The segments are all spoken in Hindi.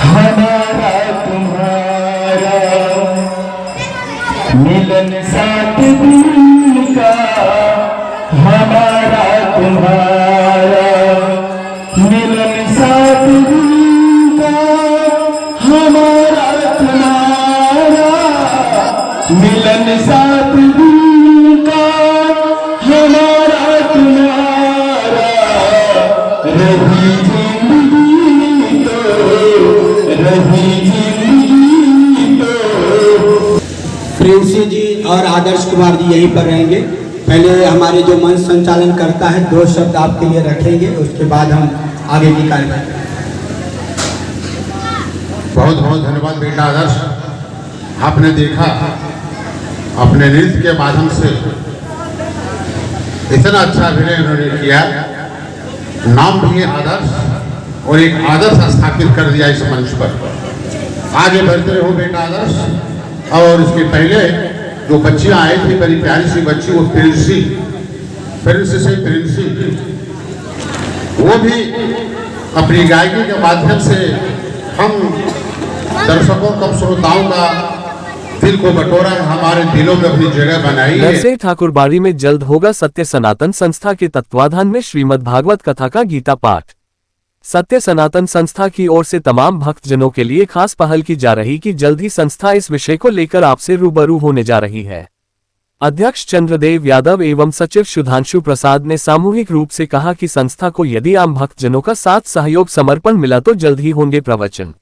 हमारा तुम्हारा मिलन साथ दिन का, हमारा तुम्हारा मिलन साथ दिन का, हमारा तुम्हारा मिलन साथ दिन का, हमारा तुम्हारा रही जिंदगी तो, रही जिंदगी तो। प्रिंसी जी और आदर्श कुमार जी यहीं पर रहेंगे। पहले हमारे जो मंच संचालन करता है 2 शब्द आपके लिए रखेंगे, उसके बाद हम आगे की कार्यक्रम। बहुत बहुत धन्यवाद बेटा आदर्श। आपने देखा अपने नृत्य के माध्यम से इतना अच्छा अभिनय उन्होंने किया, नाम भी है आदर्श और एक आदर्श स्थापित कर दिया इस मंच पर। आगे बढ़ते रहो बेटा आदर्श। और इसके पहले जो बच्चियां आई थी, बड़ी प्यारी सी बच्ची, वो प्रिंसी से प्रिंसी, वो भी अपनी गायकी के माध्यम से हम दर्शकों कम श्रोताओं का दिल को बटोरा, हमारे दिलों में अपनी जगह बनाई है। नरसिंह ठाकुरबाड़ी में जल्द होगा सत्य सनातन संस्था के तत्वाधान में श्रीमद् भागवत कथा का गीता पाठ। सत्य सनातन संस्था की ओर से तमाम भक्तजनों के लिए खास पहल की जा रही कि जल्द ही संस्था इस विषय को लेकर आपसे रूबरू होने जा रही है। अध्यक्ष चंद्रदेव यादव एवं सचिव सुधांशु प्रसाद ने सामूहिक रूप से कहा कि संस्था को यदि आम भक्तजनों का साथ सहयोग समर्पण मिला तो जल्द ही होंगे प्रवचन।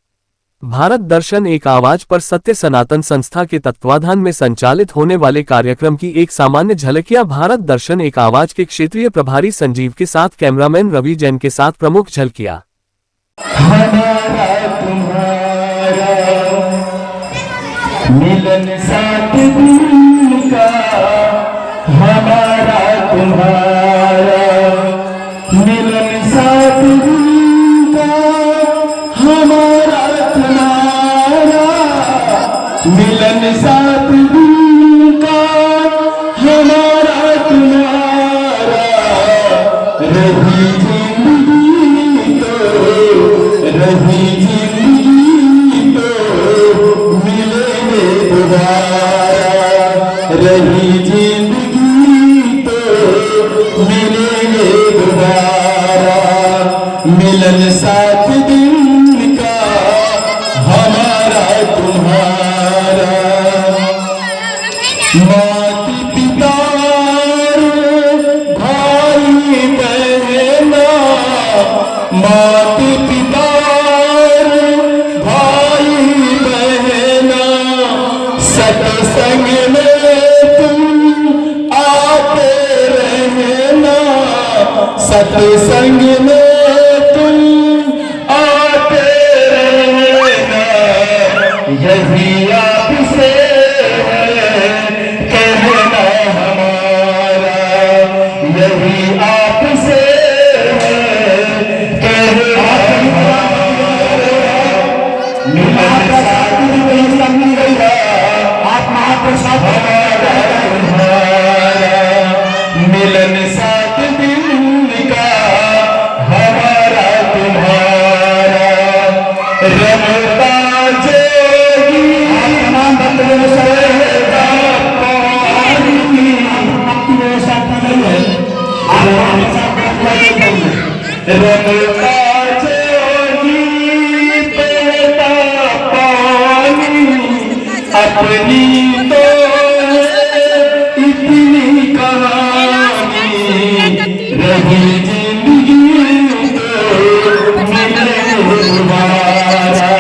भारत दर्शन एक आवाज पर सत्य सनातन संस्था के तत्वाधान में संचालित होने वाले कार्यक्रम की एक सामान्य झलकियां भारत दर्शन एक आवाज के क्षेत्रीय प्रभारी संजीव के साथ कैमरामैन रवि जैन के साथ प्रमुख झलकियां। हमारा तुम्हारा मिलन साथ दिन का, हमारा तुम्हारा मिलन साथ दिन का, हमारा तुम्हारा मिलन साथ दिन का, हमारा तुम्हारा रही जिंदगी तो, रही जिंदगी तो मिलेंगे दोबारा, रही जिंदगी तो मिलेंगे दोबारा, मिलन साथ दिन का, हमारा तुम्हारा। माता पिता भाई बहना, माता पिता भाई बहना, सत्संग में तुम आते रहना, सत्संग में तुम आते रहना, यही आपसे कहना हमारा, यही आपसे कहना हमारा। मिलन साथ दिन का, आप महाप्रसाद हमारा तुम्हारा, मिलन साथ दिन का, हमारा तुम्हारा। रमता जोगी तमाम बंधुओं से रमता जोगी पेटा पानी, अपनी तो इतनी कहानी, रही जिंदगी तो मिलेंगे दोबारा,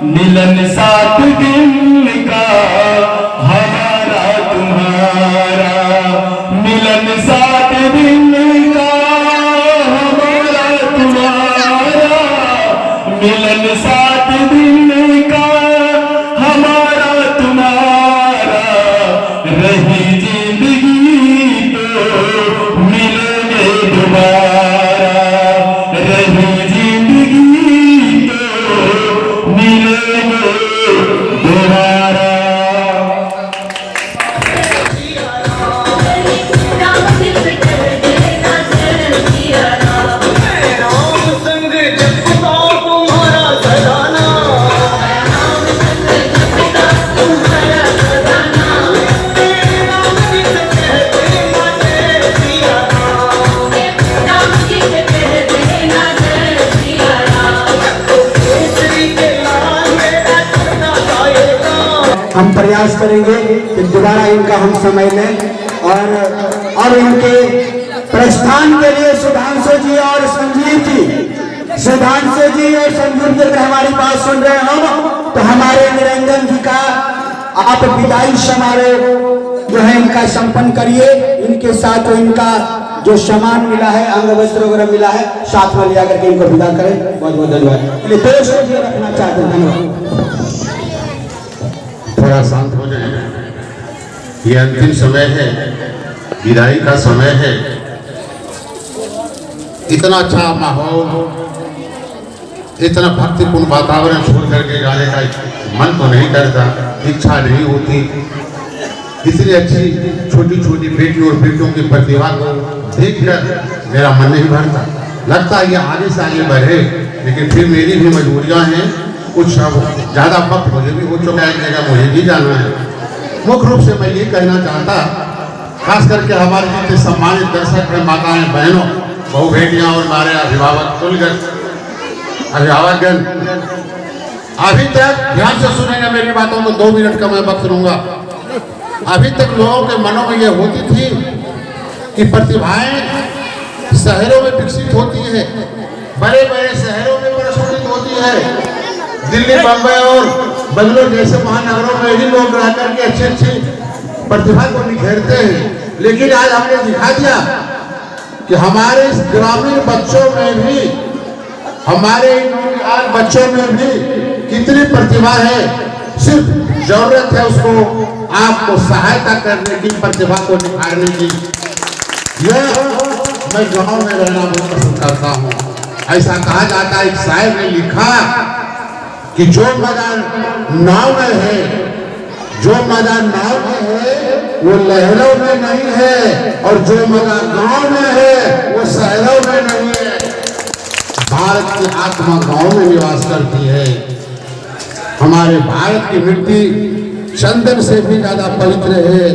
मिलन साथ दिन का, हमारा तुम्हारा मिलन साथ दिन का, हमारा तुम्हारा मिलन साथ दिन का, हमारा तुम्हारा रही जिंदगी तो मिलेंगे दोबारा, रही जिंदगी तो मिलेंगे दोबारा। राम संग जपता तुम्हारा सदाना, हम प्रयास करेंगे कि दोबारा इनका हम समय लें और इनके प्रस्थान के लिए सुधांशु जी और संजीव जी, सुधांशु जी और संजीव जी अगर हमारी बात सुन रहे हो तो हमारे निरंजन जी का आप विदाई समारोह जो है इनका संपन्न करिए। इनके साथ इनका जो सामान मिला है, अंग वस्त्र वगैरह मिला है, साथ में ले जाकर के इनको विदा करें। बहुत बहुत धन्यवाद। दोस्तों जी रखना चाहते हैं, धन्यवाद। थोड़ा शांत हो जाए, ये अंतिम समय है, विदाई का समय है। इतना अच्छा माहौल, इतना भक्तिपूर्ण वातावरण छोड़ करके जाने का मन तो नहीं करता, इच्छा नहीं होती। इतनी अच्छी छोटी छोटी बेटियों और बेटियों की प्रतिभा को देखकर मेरा मन नहीं भरता। लगता है ये आगे से आगे बढ़े, लेकिन फिर मेरी भी मजबूरियां हैं। कुछ अब ज़्यादा वक्त मुझे भी हो चुका है, एक जगह मुझे भी जाना है। मुख्य रूप से मैं ये कहना चाहता, खास करके हमारे जितने सम्मानित दर्शक हैं, माताएं, बहनों, बहु बेटियां और हमारे अभिभावक कुलगण, अभिभावकगण, अभी तक ध्यान से सुनेंगे मेरी बातों को। 2 मिनट का मैं वक्त लूंगा। अभी तक लोगों के मनों में ये होती थी कि प्रतिभाएं शहरों में विकसित होती है, बड़े बड़े शहरों में प्रस्फुटित होती है। दिल्ली, बम्बई और बेंगलोर जैसे महानगरों में ही लोग रह करके अच्छी अच्छी प्रतिभा को निखेरते हैं। लेकिन आज हमने दिखा दिया कि हमारे इस ग्रामीण बच्चों में भी, हमारे आज बच्चों में भी कितनी प्रतिभा है। सिर्फ जरूरत है उसको आपको सहायता करने की, प्रतिभा को निखारने की। यह मैं गांव में रहना बहुत पसंद करता हूँ। ऐसा कहा जाता है, एक शायर ने लिखा कि जो मजा नाव में है, जो मजा नाव में है वो लहरों में नहीं है, और जो मजा गांव में है वो शहरों में नहीं है। भारत की आत्मा गांव में निवास करती है। हमारे भारत की मिट्टी चंदन से भी ज्यादा पवित्र है।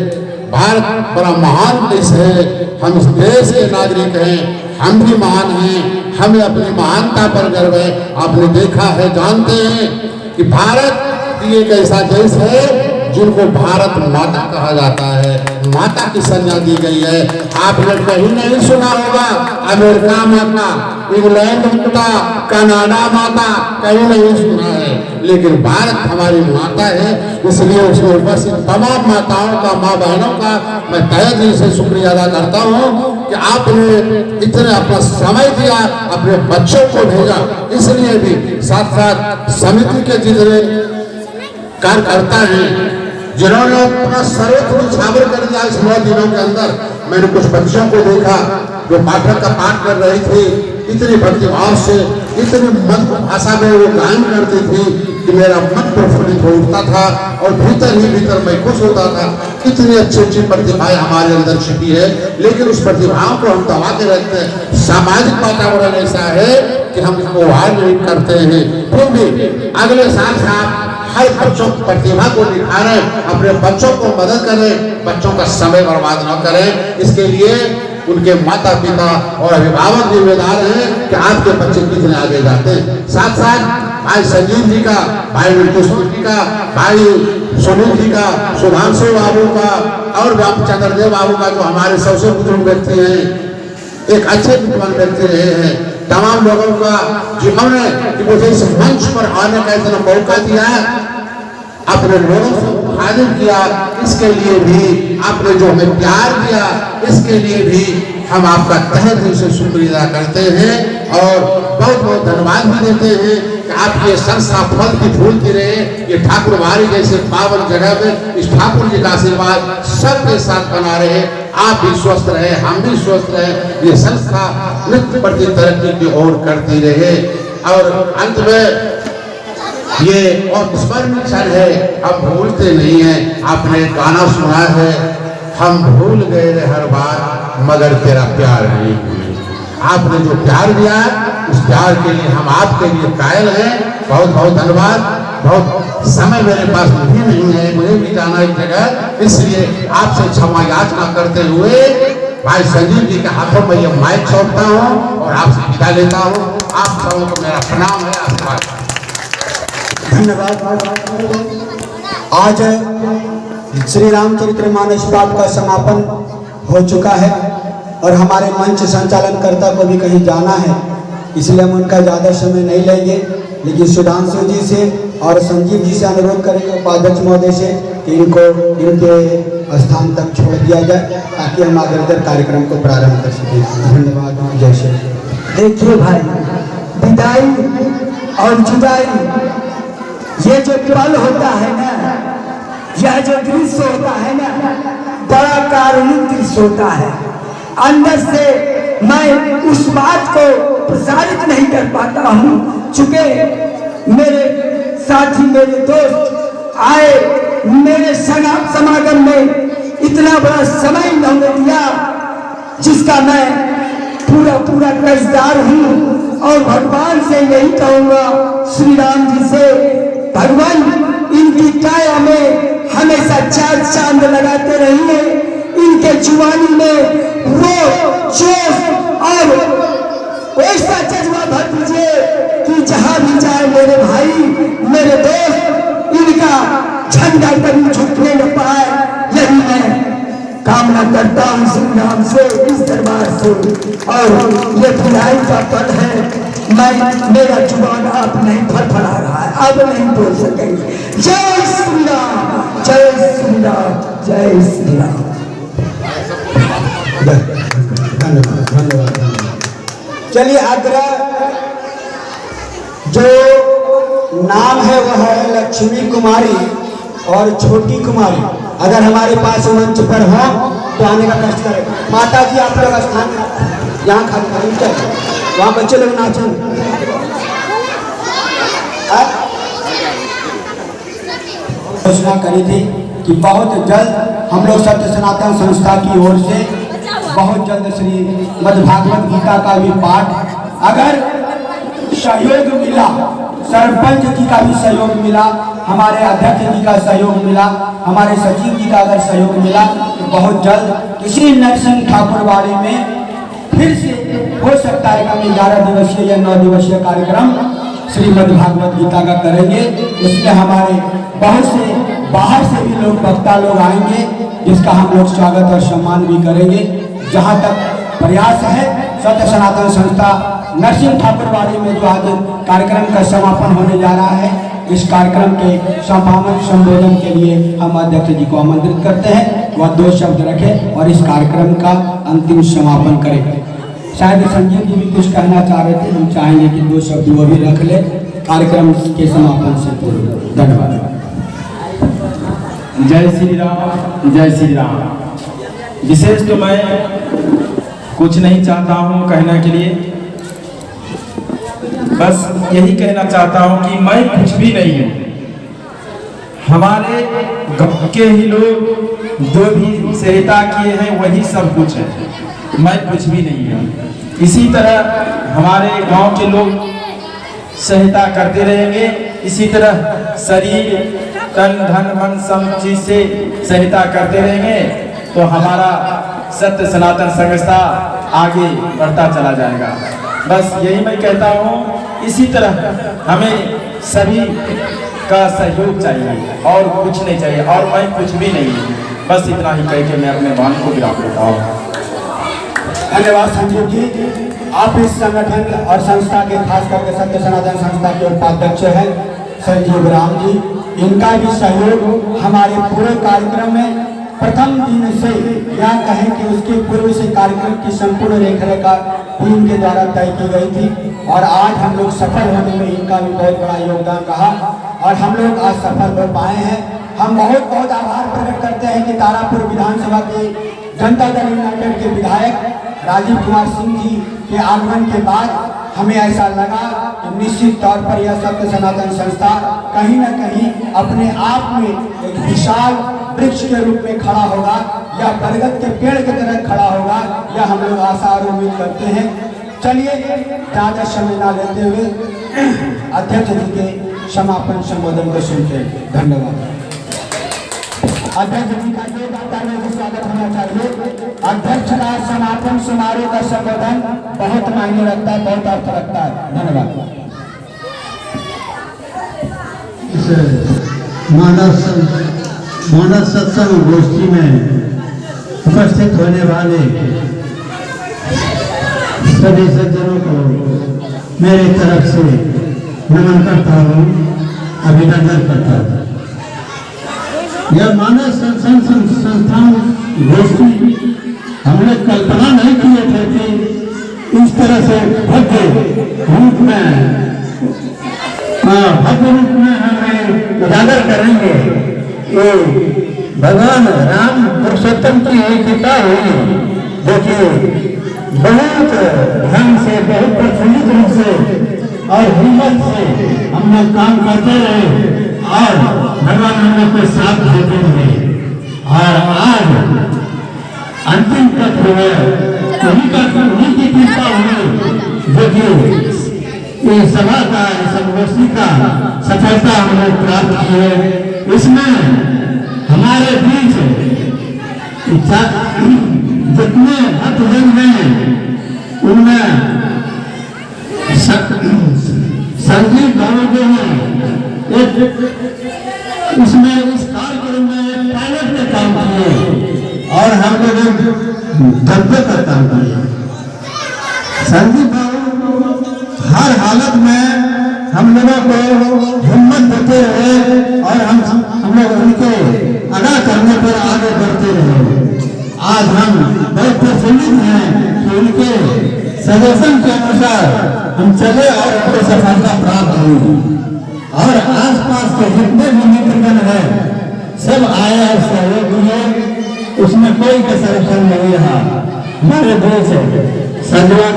भारत बड़ा महान देश है। हम इस देश के नागरिक हैं, हम भी महान हैं, हमें अपनी महानता पर गर्व है। आपने देखा है, जानते हैं कि भारत एक ऐसा देश है जिनको भारत माता कहा जाता है, माता की संज्ञा दी गई है। आपने कहीं नहीं सुना होगा अमेरिका माता, इंग्लैंड माता, कनाडा माता, कहीं नहीं सुना है। लेकिन भारत हमारी माता है, इसलिए उसमें उपस्थित तमाम माताओं का, माँ बहनों का मैं तहे दिल से शुक्रिया अदा करता हूँ कि आपने इतने अपना समय दिया, अपने बच्चों को भेजा। इसलिए भी साथ साथ समिति के जितने कार्यकर्ता हैं, जिन्होंने अपना सर्वोत्तम न्यौछावर कर दिया इस 9 दिनों के अंदर। मैंने कुछ बच्चों को देखा जो पाठक का पाठ कर रही थी, इतनी भक्तिभाव से, इतनी मधुर भाषा में वो गायन करती थी कि मेरा मन प्रफुल्लित हो उठता था और भीतर ही भीतर मैं खुश होता था। इतनी अच्छी अच्छी प्रतिभाएं हमारे अंदर छिपी है, लेकिन उस प्रतिभाओं को हम दबा के रखते हैं। सामाजिक वातावरण ऐसा है कि हम इसको वार नहीं करते हैं। फिर भी अगले साल से आप हर बच्चों की प्रतिभा को निखारें, अपने बच्चों को मदद करें, बच्चों का समय बर्बाद न करें। इसके लिए उनके माता पिता और अभिभावक जिम्मेदार हैं कि आपके बच्चे कितने आगे जाते हैं। साथ साथ भाई संजीव जी का, भाई नीतीश जी का, भाई सुनील जी का, सुधांशु बाबू का और चंद्रदेव बाबू का, जो हमारे सबसे बुजुर्ग व्यक्ति हैं, एक अच्छे विद्वान व्यक्ति रहे हैं। तमाम लोगों का जिन्होंने मुझे इस मंच पर आने का इतना मौका दिया, अपने लोगों को खादिम किया, इसके लिए भी आपने जो हमें प्यार दिया, इसके लिए भी हम आपका तहे दिल से शुक्रिया करते हैं और बहुत बहुत धन्यवाद भी देते हैं कि आपकी ये संस्था फलती फूलती रहे। ये ठाकुरबाड़ी जैसे पावन जगह में इस ठाकुर जी का आशीर्वाद सबके साथ बना रहे। आप भी स्वस्थ रहे, हम भी स्वस्थ रहे, ये संस्था नित्य प्रति तरक्की की ओर करती रहे। और अंत में ये और स्मरणीय क्षण है, हम भूलते नहीं हैं। आपने गाना सुना है, हम भूल गए हर बार मगर तेरा प्यार नहीं भूले। आपने जो प्यार दिया, उस प्यार के लिए हम आपके लिए कायल हैं। बहुत बहुत धन्यवाद। बहुत समय मेरे पास भी नहीं है, मुझे भी जाना एक जगह, इसलिए आपसे क्षमा याचना करते हुए भाई संजीव जी के हाथों में ये माइक सौंपता हूँ और आपसे विदा लेता हूँ। आप सबों को मेरा प्रणाम है, आशीर्वाद। धन्यवाद। आज श्री रामचरितमानस पाठ का समापन हो चुका है और हमारे मंच संचालनकर्ता को भी कहीं जाना है, इसलिए हम उनका ज़्यादा समय नहीं लेंगे, लेकिन सुधांशु जी से और संजीव जी से अनुरोध करेंगे उपाध्यक्ष महोदय से कि इनको इनके स्थान तक छोड़ दिया जाए ताकि हम अग्रतर कार्यक्रम को प्रारंभ कर सकें। धन्यवाद। जय श्री। देखिए भाई, विदाई और जुदाई ये जो पल होता है ना, यह जो दृश्य होता है ना, बड़ा कारुणिक दृश्य होता है। अंदर से मैं उस बात को प्रसारित नहीं कर पाता हूँ, चूंकि मेरे साथी मेरे दोस्त आए मेरे समागम में इतना बड़ा समय इन्होंने दिया जिसका मैं पूरा पूरा कर्जदार हूँ। और भगवान से यही कहूँगा, श्री राम जी से, भगवान इनकी काया में हमेशा चार चांद लगाते रहिए, इनके जुबानी में वो जोश और ऐसा जज्बा भर दीजिए कि जहां भी जाए मेरे भाई मेरे दोस्त इनका झंडा कभी झुकने न पाए। यही मैं कामना करता हूँ श्री राम से, इस दरबार से। और ये विदाई का पल है, मेरा जुबान अब नहीं फड़फड़ा रहा है, अब नहीं बोल सकेंगे। जय श्री राम, जय श्री राम, जय श्री राम। धन्यवाद धन्यवाद। चलिए, आग्रह जो नाम है वह है लक्ष्मी कुमारी और छोटी कुमारी। अगर हमारे पास मंच पर हो तो आने का कष्ट करें। माता जी आप लोग स्थान यहाँ खाली चल, वहाँ बच्चे लोग नाचेंगे। घोषणा करी थी कि बहुत जल्द हम लोग सत्य सनातन संस्था की ओर से बहुत जल्द श्रीमद् भागवत गीता का भी पाठ, अगर सहयोग मिला, सरपंच जी का भी सहयोग मिला, हमारे अध्यक्ष जी का सहयोग मिला, हमारे सचिव जी का अगर सहयोग मिला तो बहुत जल्द किसी नरसिंह ठाकुरवाड़ी में फिर से हो सकता है कि हम 11 दिवसीय या 9 दिवसीय कार्यक्रम श्रीमद् भागवत गीता का करेंगे। इसमें हमारे बहुत से बाहर से भी लोग, वक्ता लोग आएंगे, जिसका हम लोग स्वागत और सम्मान भी करेंगे। जहाँ तक प्रयास है, सत्य सनातन संस्था नरसिंह ठाकुरवाड़ी में जो आज कार्यक्रम का समापन होने जा रहा है, इस कार्यक्रम के समापन संबोधन के लिए हम अध्यक्ष जी को आमंत्रित करते हैं, वह 2 शब्द रखें और इस कार्यक्रम का अंतिम समापन करें। शायद संजीव जी भी कुछ कहना चाह रहे थे, हम चाहेंगे कि 2 शब्द वो भी रख ले कार्यक्रम के समापन से पूर्व। धन्यवाद। जय श्री राम, जय श्री राम। विशेष तो मैं कुछ नहीं चाहता हूँ कहने के लिए, बस यही कहना चाहता हूँ कि मैं कुछ भी नहीं हूँ। हमारे गाँव के ही लोग जो भी सहायता किए हैं वही सब कुछ है, मैं कुछ भी नहीं हूँ। इसी तरह हमारे गांव के लोग सहायता करते रहेंगे, इसी तरह शरीर तन धन मन सब चीज से सहायता करते रहेंगे तो हमारा सत्य सनातन संस्था आगे बढ़ता चला जाएगा। बस यही मैं कहता हूँ। इसी तरह हमें सभी का सहयोग चाहिए और कुछ नहीं चाहिए, और मैं कुछ भी नहीं हूँ। बस इतना ही कह के मैं अपने वाणी को विराम देता हूँ। धन्यवाद संजीव जी। आप इस संगठन और संस्था के, खास करके सत्य सनातन संस्था के उपाध्यक्ष हैं संजीव राम जी। इनका भी सहयोग हमारे पूरे कार्यक्रम में प्रथम दिन से, या कहें कि उसके पूर्व से कार्यक्रम की संपूर्ण रेखरेखा भी इनके द्वारा तय की गई थी, और आज हम लोग सफल होने में इनका भी बहुत बड़ा योगदान रहा और हम लोग आज सफल हो पाए हैं। हम बहुत बहुत आभार प्रकट करते हैं कि तारापुर विधानसभा के जनता दल यूनाइटेड के विधायक राजीव कुमार सिंह जी के आगमन के बाद हमें ऐसा लगा कि निश्चित तौर पर यह सत्य सनातन संस्था कहीं न कहीं अपने आप में एक विशाल वृक्ष के रूप में खड़ा होगा, या बरगद के पेड़ की तरह खड़ा होगा, यह हम लोग आशा और उम्मीद करते हैं। चलिए, ज़्यादा समय न लेते हुए अध्यक्ष जी के समापन संबोधन को सुनते हैं। धन्यवाद। अध्यक्ष जी का जोरदार तालियों से स्वागत होना चाहिए। अध्यक्ष का समापन समारोह का संबोधन बहुत मायने रखता है, बहुत अर्थ रखता है। धन्यवाद। इस मानव सत्संग गोष्ठी में उपस्थित होने वाले सभी सज्जनों को मेरी तरफ से नमन करता हूँ, अभिनंदन करता हूँ। यह मानव संस्थान गोष्ठी हमने कल्पना नहीं किए थे कि इस तरह से भव्य रूप में हमें उजागर करेंगे। ये भगवान राम पुरुषोत्तम की एक कृपा हुई, जो कि बहुत ढंग से, बहुत प्रफुल्लित रूप से और हिम्मत से हम लोग काम करते रहे और भगवान हम लोग को साथ देते रहे। और आज अंतिम तक हुए उन्हीं की कृपा हुई, जो कि ये सभा का, संगोष्ठी का सफलता हम लोग प्राप्त किए। इसमें हमारे बीच जितने भक्तजन हैं उनमें संजीव बाबू जो है इसमें इस कार्यक्रम में पायलट का काम किए और हम लोग धब्बे का काम किए। संजीव बाबू हर हालत में हम लोगों को हिम्मत देते रहे और हम लोग उनके अदा करने पर आगे बढ़ते रहे। आज हम बहुत प्रसन्नित हैं कि उनके सजेशन के अनुसार हम चले और उनको सफलता प्राप्त हुई। और आसपास के जितने भी मित्रगण हैं सब आए और सहयोग दिए, उसमें कोई कसर नहीं रहा। हमारे देश संजवा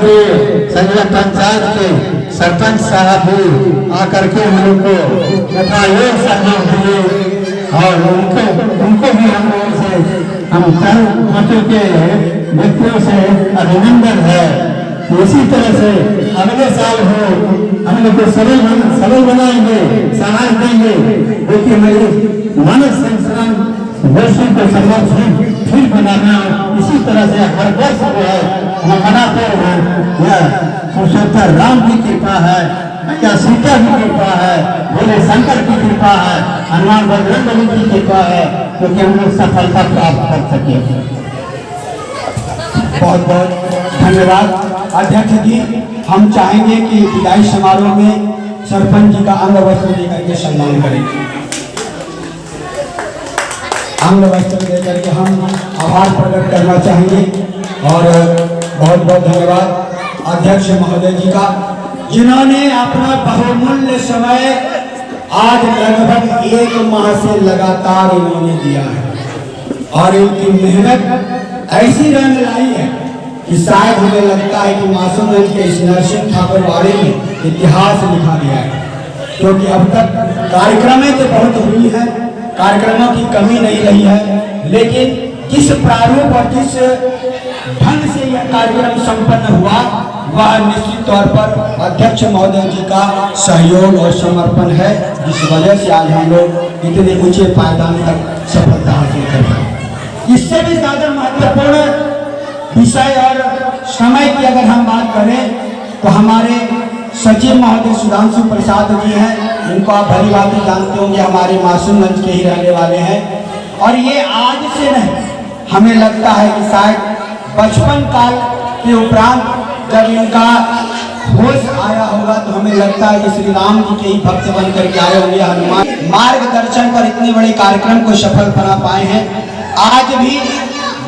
पंचायत के सरपंच साहब भी आकर के हम लोग को यथायोग सहयोग दिए और उनको भी हम लोग से हम मतों के व्यक्तियों से अभिनंदन है। इसी तरह से अगले साल हो हम लोग को सरल बनाएंगे, समाज देंगे, क्योंकि मेरी मानव संस्थान गोष्ठी को संगठन फिर बनाना, इसी तरह से हर वर्ष जो है हम मनाते हैं। यह पुरुषोत्तम राम की कृपा है, या सीता की कृपा है, भोले शंकर की कृपा है, हनुमान बजरंग की कृपा है, क्योंकि हम लोग सफलता प्राप्त कर सके। बहुत बहुत धन्यवाद अध्यक्ष जी। हम चाहेंगे कि विदाई समारोह में सरपंच जी का अंग वस्त्र देकर के सम्मान करें। अंग वस्त्र देकर के हम आभार प्रकट करना चाहेंगे। और बहुत बहुत धन्यवाद अध्यक्ष महोदय जी का, जिन्होंने अपना बहुमूल्य समय आज लगभग 1 माह से लगातार इन्होंने दिया है और इनकी मेहनत ऐसी रंग लाई है कि शायद हमें लगता है कि मासूमगंज के इस नरसिंह ठाकुर वाड़े में इतिहास लिखा गया है। क्योंकि अब तक कार्यक्रमें तो बहुत हुई हैं, कार्यक्रमों की कमी नहीं रही है, लेकिन जिस प्रारूप और जिस ढंग से यह कार्यक्रम संपन्न हुआ वह निश्चित तौर पर अध्यक्ष महोदय जी का सहयोग और समर्पण है, जिस वजह से आज हम लोग इतने ऊंचे पायदान तक सफलता हासिल कर रहे। इससे भी ज्यादा महत्वपूर्ण विषय और समय की अगर हम बात करें तो हमारे सचिव महोदय सुधांशु प्रसाद जी हैं, इनको आप भली भांति जानते होंगे, हमारे मासूमगंज के ही रहने वाले हैं। और ये आज से नहीं, हमें लगता है कि शायद बचपन काल के उपरांत जब इनका होश आया होगा तो हमें लगता है कि श्री राम जी के ही भक्त बन करके आए होंगे। हनुमान मार्गदर्शन पर इतने बड़े कार्यक्रम को सफल बना पाए हैं। आज भी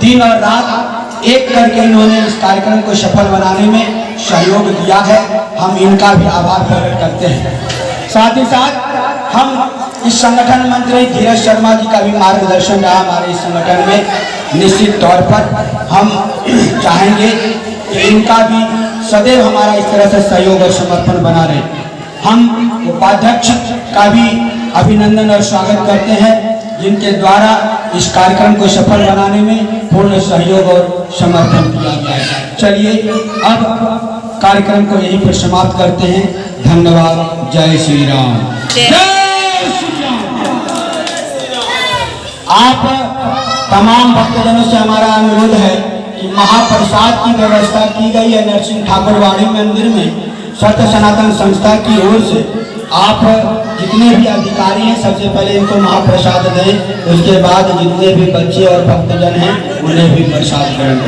दिन और रात एक करके इन्होंने इस कार्यक्रम को सफल बनाने में सहयोग दिया है। हम इनका भी आभार प्रकट करते हैं। साथ ही साथ हम इस संगठन मंत्री धीरज शर्मा जी का भी मार्गदर्शन रहा हमारे इस संगठन में। निश्चित तौर पर हम चाहेंगे कि इनका भी सदैव हमारा इस तरह से सहयोग और समर्पण बना रहे। हम उपाध्यक्ष का भी अभिनंदन और स्वागत करते हैं, जिनके द्वारा इस कार्यक्रम को सफल बनाने में पूर्ण सहयोग और समर्थन किया गया है। चलिए अब कार्यक्रम को यहीं पर समाप्त करते हैं। धन्यवाद। जय श्री राम। जय श्री राम। आप तमाम भक्तजनों से हमारा अनुरोध है कि महाप्रसाद की व्यवस्था की गई है नरसिंह ठाकुर वाड़ी मंदिर में सत्य सनातन संस्था की ओर से। आप जितने भी अधिकारी हैं सबसे पहले इनको महाप्रसाद दें, उसके बाद जितने भी बच्चे और भक्तजन हैं उन्हें भी प्रसाद करेंगे।